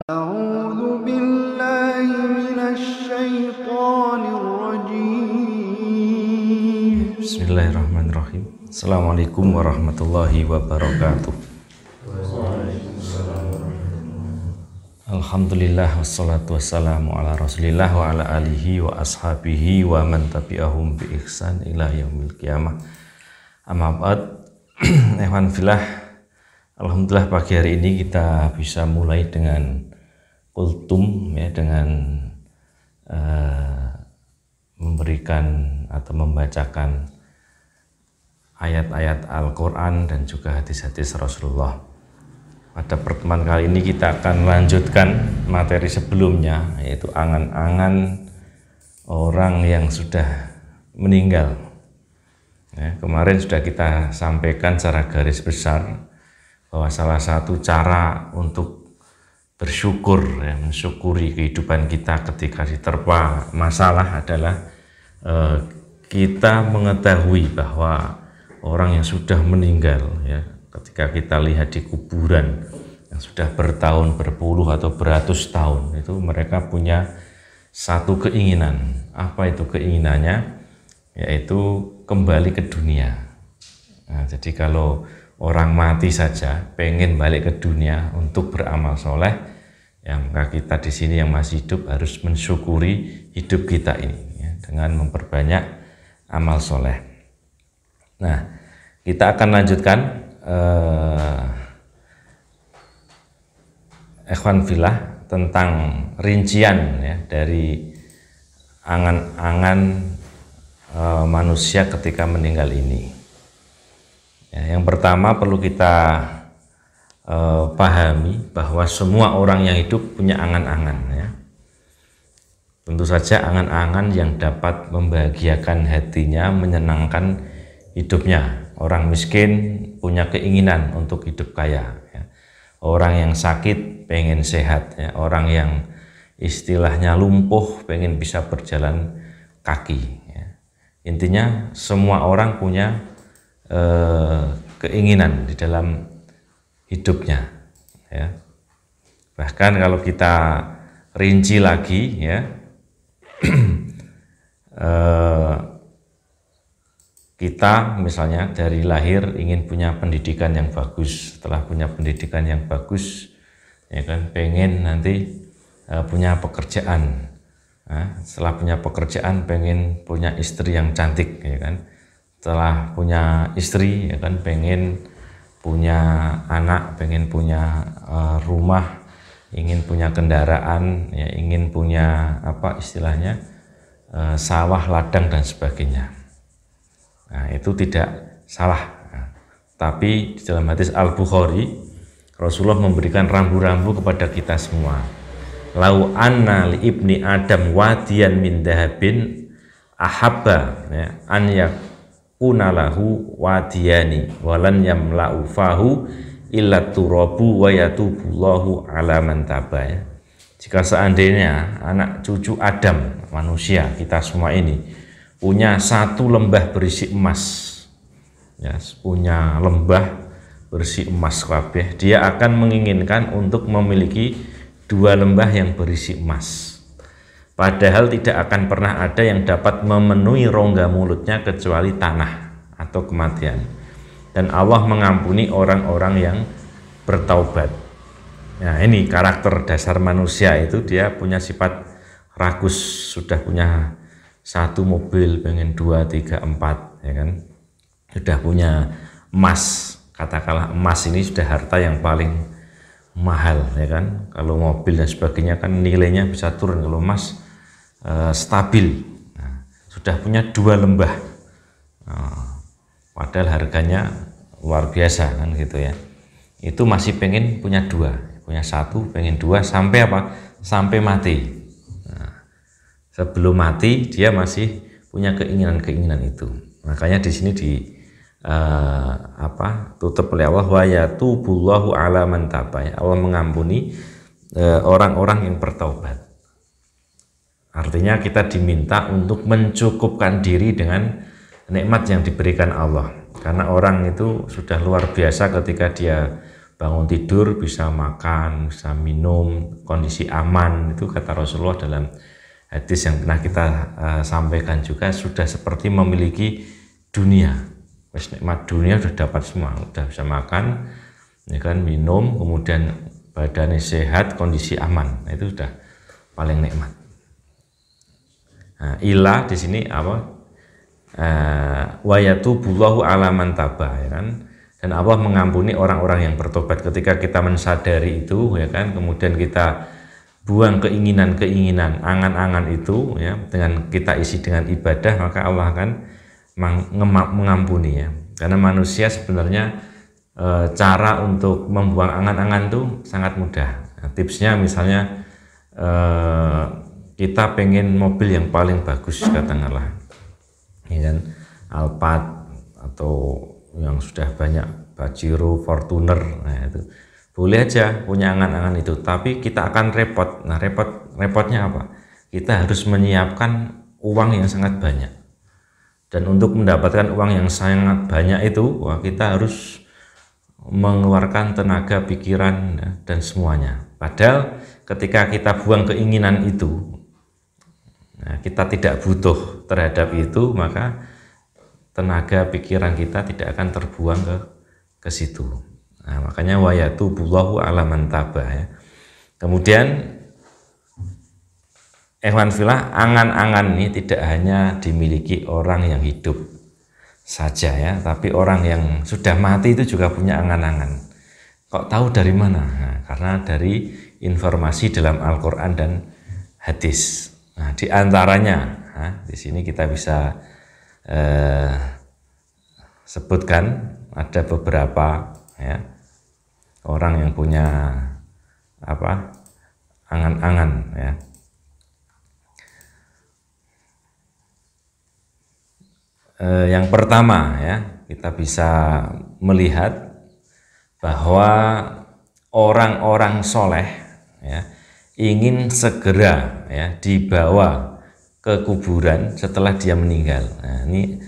أعوذ بالله من الشيطان الرجيم. Bismillahirrahmanirrahim. Assalamualaikum warahmatullahi wabarakatuh. Alhamdulillah wassalatu wassalamu ala rasulillah wa ala alihi wa ashabihi wa man tabi'ahum bi ihsan ila yaumil qiyamah. Amma ba'd. Ikhwan fillah, alhamdulillah pagi hari ini kita bisa mulai dengan kultum, ya, dengan memberikan atau membacakan ayat-ayat Al-Quran dan juga hadis-hadis Rasulullah. Pada pertemuan kali ini kita akan melanjutkan materi sebelumnya, yaitu angan-angan orang yang sudah meninggal. Ya, kemarin sudah kita sampaikan secara garis besar bahwa salah satu cara untuk bersyukur, ya, mensyukuri kehidupan kita ketika diterpa masalah adalah kita mengetahui bahwa orang yang sudah meninggal, ya, ketika kita lihat di kuburan yang sudah bertahun, berpuluh atau beratus tahun, itu mereka punya satu keinginan. Apa itu keinginannya? Yaitu kembali ke dunia. Nah, jadi kalau orang mati saja pengen balik ke dunia untuk beramal soleh, ya, maka kita di sini yang masih hidup harus mensyukuri hidup kita ini, ya, dengan memperbanyak amal soleh. Nah, kita akan lanjutkan ikhwan fillah tentang rincian, ya, dari angan-angan manusia ketika meninggal ini. Ya, yang pertama perlu kita pahami bahwa semua orang yang hidup punya angan-angan, ya. Tentu saja angan-angan yang dapat membahagiakan hatinya, menyenangkan hidupnya. Orang miskin punya keinginan untuk hidup kaya, ya. Orang yang sakit pengen sehat, ya. Orang yang istilahnya lumpuh pengen bisa berjalan kaki, ya. Intinya semua orang punya keinginan di dalam hidupnya, ya. Bahkan kalau kita rinci lagi, ya, kita misalnya dari lahir ingin punya pendidikan yang bagus. Setelah punya pendidikan yang bagus, ya kan, pengen nanti punya pekerjaan. Nah, setelah punya pekerjaan pengen punya istri yang cantik, ya kan. Setelah punya istri, ya kan, pengen punya anak, pengen punya rumah, ingin punya kendaraan, ya, ingin punya apa istilahnya sawah, ladang dan sebagainya. Nah, itu tidak salah. Nah, tapi di dalam hadis Al-Bukhari, Rasulullah memberikan rambu-rambu kepada kita semua. Lau anna li ibni Adam wadiyan min dahabin ahabba, ya, an yakuna lahu wadiyani walan yamla'u fahu illa turabu wa yatubullahu ala man taba, ya. Jika seandainya anak cucu Adam, manusia kita semua ini, punya satu lembah berisi emas, ya, punya lembah berisi emas kabeh, dia akan menginginkan untuk memiliki dua lembah yang berisi emas. Padahal tidak akan pernah ada yang dapat memenuhi rongga mulutnya kecuali tanah atau kematian. Dan Allah mengampuni orang-orang yang bertaubat. Nah, ini karakter dasar manusia itu, dia punya sifat rakus, sudah punya satu mobil pengen 2, 3, 4, ya kan. Sudah punya emas, katakanlah emas ini sudah harta yang paling mahal, ya kan. Kalau mobil dan sebagainya kan nilainya bisa turun, kalau emas stabil. Nah, sudah punya dua lembah, padahal harganya luar biasa, kan gitu, ya. Itu masih pengen punya dua, punya satu pengen dua, sampai apa? Sampai mati. Nah, sebelum mati dia masih punya keinginan-keinginan itu. Makanya di sini tutup oleh Allah, wa yatubullahu ala man taba, ya. Allah mengampuni orang-orang yang bertaubat. Artinya kita diminta untuk mencukupkan diri dengan nikmat yang diberikan Allah. Karena orang itu sudah luar biasa ketika dia bangun tidur bisa makan, bisa minum, kondisi aman. Itu kata Rasulullah dalam hadis yang pernah kita sampaikan juga, sudah seperti memiliki dunia. Nikmat dunia sudah dapat semua, sudah bisa makan, ya kan, minum, kemudian badannya sehat, kondisi aman. Itu sudah paling nikmat. Nah, ilah di sini apa? Wa yatubullahu ala man taba, ya kan? Dan Allah mengampuni orang-orang yang bertobat. Ketika kita mensadari itu, ya kan, kemudian kita buang keinginan-keinginan, angan-angan itu, ya, dengan kita isi dengan ibadah, maka Allah akan mengampuni, ya. Karena manusia sebenarnya cara untuk membuang angan-angan itu sangat mudah. Nah, tipsnya misalnya kita pengen mobil yang paling bagus, katakanlah, ya kan, Alphard atau yang sudah banyak, Pajero, Fortuner, nah itu boleh aja punya angan-angan itu, tapi kita akan repot. Nah, repotnya apa? Kita harus menyiapkan uang yang sangat banyak, dan untuk mendapatkan uang yang sangat banyak itu, kita harus mengeluarkan tenaga, pikiran, dan semuanya. Padahal ketika kita buang keinginan itu, nah, kita tidak butuh terhadap itu, maka tenaga pikiran kita tidak akan terbuang ke situ. Nah, makanya wa yatubullahu ala man taba, ya. Kemudian ikhwan fillah, angan-angan ini tidak hanya dimiliki orang yang hidup saja, ya, tapi orang yang sudah mati itu juga punya angan-angan. Kok tahu dari mana? Nah, karena dari informasi dalam Al-Qur'an dan hadis. Nah, di antaranya, di sini kita bisa sebutkan ada beberapa, ya, orang yang punya apa, angan-angan, ya. Yang pertama, ya, kita bisa melihat bahwa orang-orang soleh, ya, ingin segera, ya, dibawa ke kuburan setelah dia meninggal. Nah, ini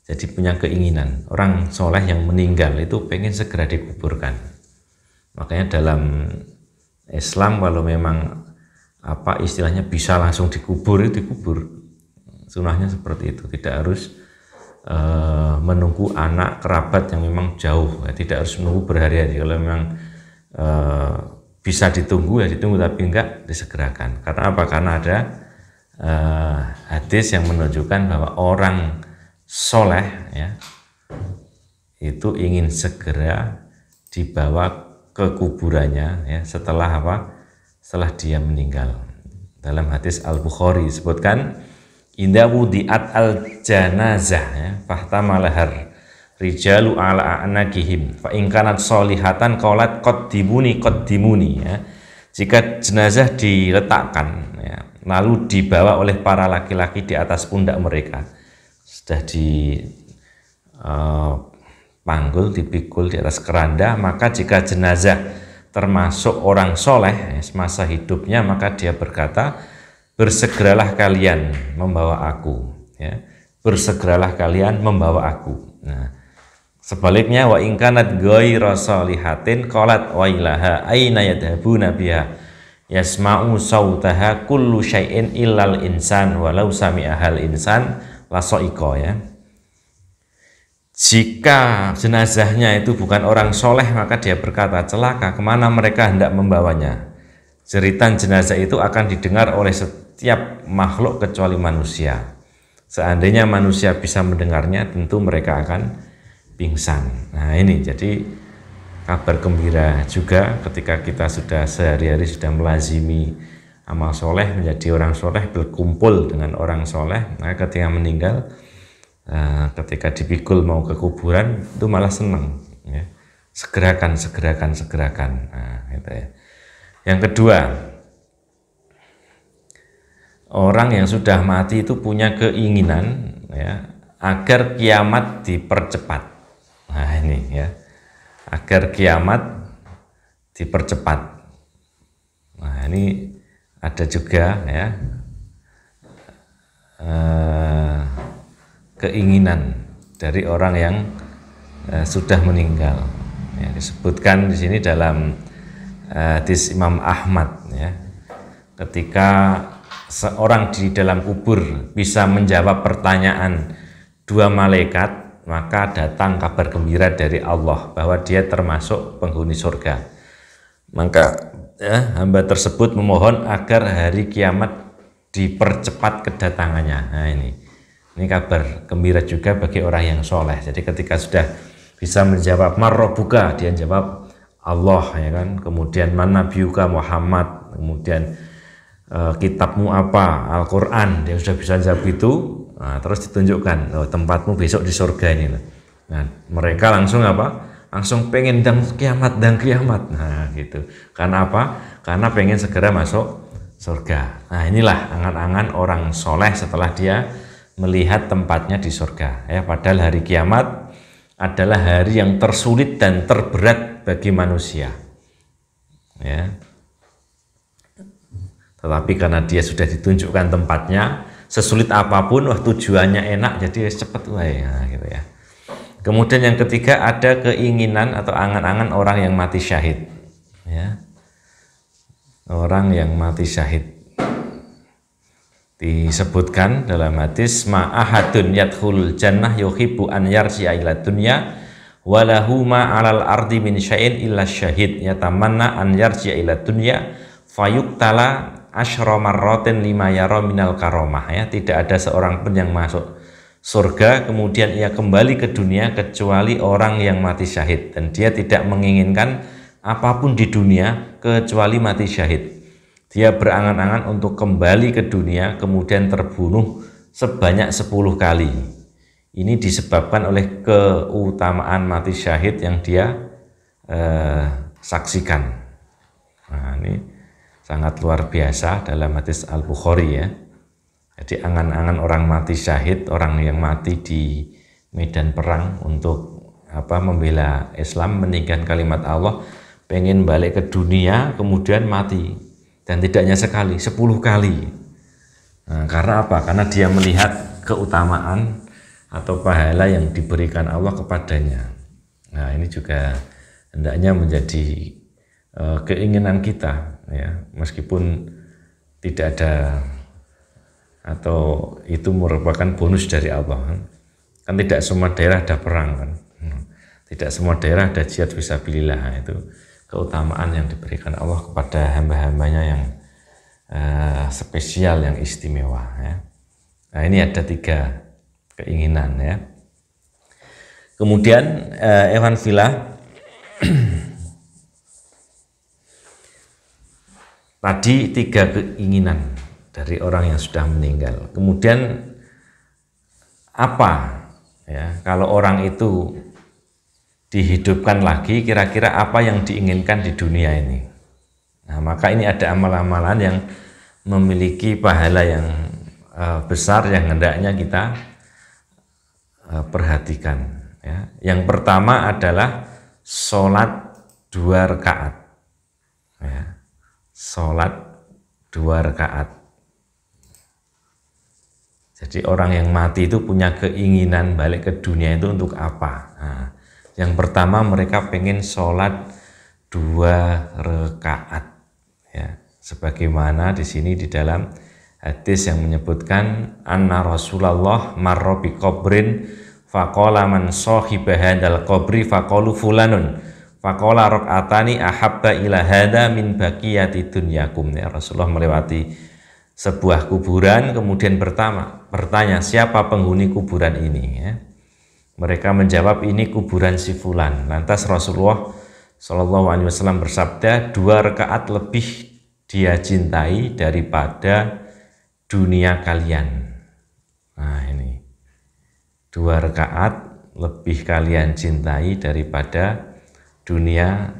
jadi punya keinginan. Orang soleh yang meninggal itu pengen segera dikuburkan. Makanya dalam Islam kalau memang apa istilahnya bisa langsung dikubur, itu dikubur. Sunahnya seperti itu, tidak harus menunggu anak kerabat yang memang jauh, ya, tidak harus menunggu berhari-hari. Kalau memang bisa ditunggu, ya ditunggu, tapi enggak disegerakan. Karena apa? Karena ada hadis yang menunjukkan bahwa orang soleh, ya, itu ingin segera dibawa ke kuburannya, ya, setelah apa? Setelah dia meninggal. Dalam hadis Al-Bukhari disebutkan, inda wudi'at al-janazah, ya, fahtamalahar rijalu ala a'naqihim fa in kanat sholihatan qalat qaddimuni, ya. Jika jenazah diletakkan, ya, lalu dibawa oleh para laki-laki di atas pundak mereka, sudah dipanggul, dipikul di atas keranda, maka jika jenazah termasuk orang soleh, ya, semasa hidupnya, maka dia berkata, bersegeralah kalian membawa aku, ya, bersegeralah kalian membawa aku. Nah, sebaliknya wa in kanat ghairu shalihatin qalat wa ilaha aina yadhabuna biha yasma'u sautaha kullu syai'in illal insan walau sami'ahal insan lasoiko, ya. Jika jenazahnya itu bukan orang soleh, maka dia berkata, celaka, kemana mereka hendak membawanya. Jeritan jenazah itu akan didengar oleh setiap makhluk kecuali manusia. Seandainya manusia bisa mendengarnya, tentu mereka akan pingsan. Nah, ini jadi kabar gembira juga ketika kita sudah sehari-hari sudah melazimi amal soleh, menjadi orang soleh, berkumpul dengan orang soleh. Nah, ketika meninggal, ketika dipikul mau ke kuburan, itu malah senang, ya. Segerakan. Nah, gitu, ya. Yang kedua, orang yang sudah mati itu punya keinginan, ya, agar kiamat dipercepat. Nah, ini, ya, agar kiamat dipercepat. Nah, ini ada juga, ya, keinginan dari orang yang sudah meninggal. Ya, disebutkan di sini dalam hadis Imam Ahmad, ya. Ketika seorang di dalam kubur bisa menjawab pertanyaan dua malaikat, maka datang kabar gembira dari Allah bahwa dia termasuk penghuni surga. Maka hamba tersebut memohon agar hari kiamat dipercepat kedatangannya. Nah, ini kabar gembira juga bagi orang yang soleh. Jadi ketika sudah bisa menjawab marrobuka, dia jawab Allah, ya kan. Kemudian man nabiyuka Muhammad, kemudian kitabmu apa, Al-Quran, dia sudah bisa jawab itu. Nah, terus ditunjukkan, tempatmu besok di surga ini. Nah, mereka langsung apa? Langsung pengen dan kiamat. Nah, gitu. Karena apa? Karena pengen segera masuk surga. Nah, inilah angan-angan orang soleh setelah dia melihat tempatnya di surga. Ya, padahal hari kiamat adalah hari yang tersulit dan terberat bagi manusia. Ya. Tetapi karena dia sudah ditunjukkan tempatnya, sesulit apapun, tujuannya enak, jadi cepet wae, nah, gitu ya. Kemudian yang ketiga, ada keinginan atau angan-angan orang yang mati syahid, ya. Orang yang mati syahid disebutkan dalam hadis ma'ahadun yadkhul jannah yuhibbu an yarji'a ila dunya walahu ma 'alal ardi min syai'in illa syahid yatamanna an yarji'a ila dunya fayuqtala asyra marratin lima yara minal karomah, ya. Tidak ada seorang pun yang masuk surga kemudian ia kembali ke dunia kecuali orang yang mati syahid, dan dia tidak menginginkan apapun di dunia kecuali mati syahid. Dia berangan-angan untuk kembali ke dunia kemudian terbunuh sebanyak 10 kali. Ini disebabkan oleh keutamaan mati syahid yang dia saksikan. Nah, ini sangat luar biasa dalam hadis Al-Bukhari, ya. Jadi angan-angan orang mati syahid, orang yang mati di medan perang untuk membela Islam, meninggikan kalimat Allah, pengen balik ke dunia kemudian mati, dan tidaknya sekali, 10 kali. Nah, karena apa? Karena dia melihat keutamaan atau pahala yang diberikan Allah kepadanya. Nah, ini juga hendaknya menjadi keinginan kita, ya, meskipun tidak ada atau itu merupakan bonus dari Allah, kan tidak semua daerah ada perang, kan, tidak semua daerah ada jihad fisabilillah. Itu keutamaan yang diberikan Allah kepada hamba-hambanya yang spesial, yang istimewa, ya. Nah, ini ada 3 keinginan, ya. Kemudian Evan Villa tadi 3 keinginan dari orang yang sudah meninggal. Kemudian apa, ya, kalau orang itu dihidupkan lagi, kira-kira apa yang diinginkan di dunia ini? Nah, maka ini ada amal-amalan yang memiliki pahala yang besar yang hendaknya kita perhatikan, ya. Yang pertama adalah sholat 2 rakaat, ya. Sholat 2 rakaat. Jadi orang yang mati itu punya keinginan balik ke dunia itu untuk apa? Nah, yang pertama mereka pengen sholat 2 rakaat, ya. Sebagaimana di sini di dalam hadis yang menyebutkan anna Rasulullah marra bi qabrin faqala man sahiba hadzal qabri faqalu fulanun faqala rakaatani ahabba ila hadza min baqiyati dunyakum, ya. Rasulullah melewati sebuah kuburan kemudian bertanya siapa penghuni kuburan ini, ya. Mereka menjawab ini kuburan si fulan. Lantas Rasulullah SAW bersabda 2 rakaat lebih dia cintai daripada dunia kalian. Nah, ini 2 rakaat lebih kalian cintai daripada dunia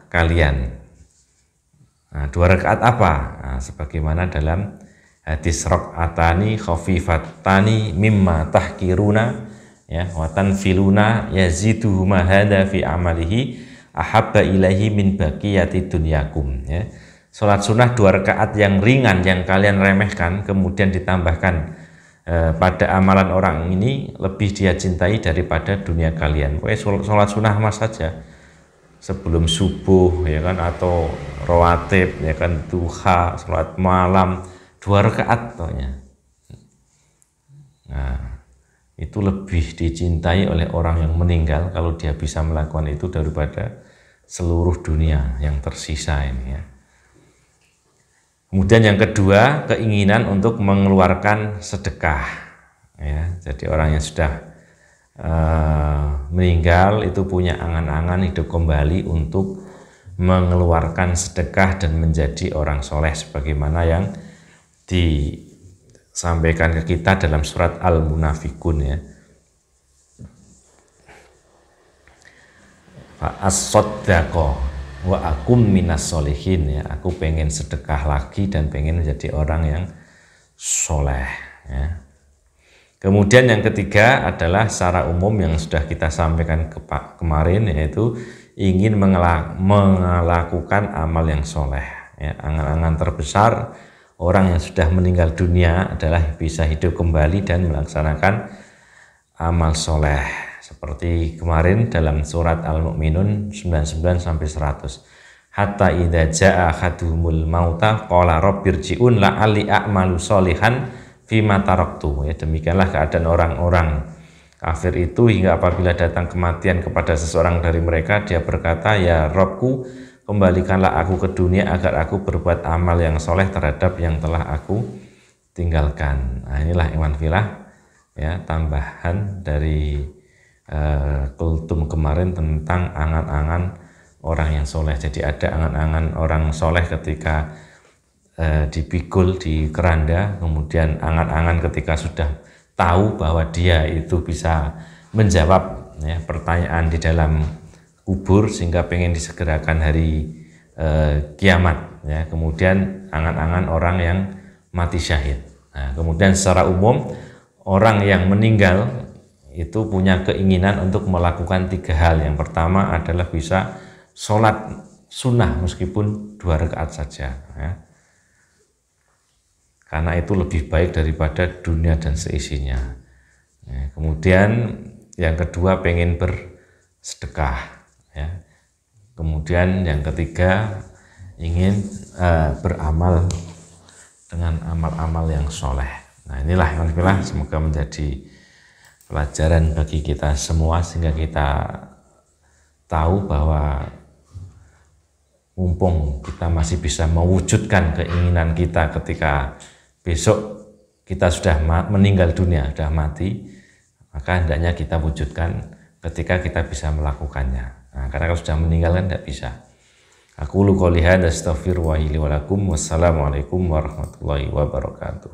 kalian. Nah, 2 rakaat apa? Nah, sebagaimana dalam hadis rakaatani khafifatani mimma tahkiruna, ya, wa tanfiluna yaziduhuma hadza fi amalihi ahabba ilaihi min baqiyati dunyakum, ya. Salat sunnah 2 rakaat yang ringan yang kalian remehkan kemudian ditambahkan pada amalan orang ini lebih dia cintai daripada dunia kalian. Pokoknya sholat sunnah mas saja sebelum subuh ya kan, atau rawatib ya kan, duha, sholat malam 2 rakaat pokoknya. Nah, itu lebih dicintai oleh orang yang meninggal kalau dia bisa melakukan itu daripada seluruh dunia yang tersisa ini ya. Kemudian yang kedua, keinginan untuk mengeluarkan sedekah ya. Jadi orang yang sudah meninggal itu punya angan-angan hidup kembali untuk mengeluarkan sedekah dan menjadi orang soleh sebagaimana yang disampaikan ke kita dalam surat Al-Munafikun ya. As-soddaqo wa akum minas solihin ya, aku pengen sedekah lagi dan pengen menjadi orang yang soleh ya. Kemudian yang ketiga adalah secara umum yang sudah kita sampaikan kemarin, yaitu ingin melakukan amal yang soleh ya. Angan-angan terbesar orang yang sudah meninggal dunia adalah bisa hidup kembali dan melaksanakan amal soleh seperti kemarin dalam surat Al-Mu'minun 99 sampai 100. Hatta idza jaa ahaduhumul mauta qala rabbirji'un la'alli a'malu sholihan fima taraktu ya. Demikianlah keadaan orang-orang kafir itu hingga apabila datang kematian kepada seseorang dari mereka, dia berkata, ya Robku, kembalikanlah aku ke dunia agar aku berbuat amal yang soleh terhadap yang telah aku tinggalkan. Nah, inilah iman filah ya, tambahan dari kultum kemarin tentang angan-angan orang yang soleh. Jadi ada angan-angan orang soleh ketika dipikul di keranda, kemudian angan-angan ketika sudah tahu bahwa dia itu bisa menjawab ya, pertanyaan di dalam kubur sehingga pengen disegerakan hari kiamat ya. Kemudian angan-angan orang yang mati syahid. Nah, kemudian secara umum orang yang meninggal itu punya keinginan untuk melakukan 3 hal. Yang pertama adalah bisa sholat sunnah meskipun 2 rakaat saja ya. Karena itu lebih baik daripada dunia dan seisinya ya. Kemudian yang kedua pengen bersedekah ya. Kemudian yang ketiga ingin beramal dengan amal-amal yang soleh. Nah, inilah alhamdulillah, semoga menjadi pelajaran bagi kita semua sehingga kita tahu bahwa mumpung kita masih bisa mewujudkan keinginan kita ketika besok kita sudah meninggal dunia, sudah mati, maka hendaknya kita wujudkan ketika kita bisa melakukannya. Nah, karena kalau sudah meninggal kan tidak bisa. Aku lu qouli hadza astaghfirullahi li wa lakum. Wassalamualaikum warahmatullahi wabarakatuh.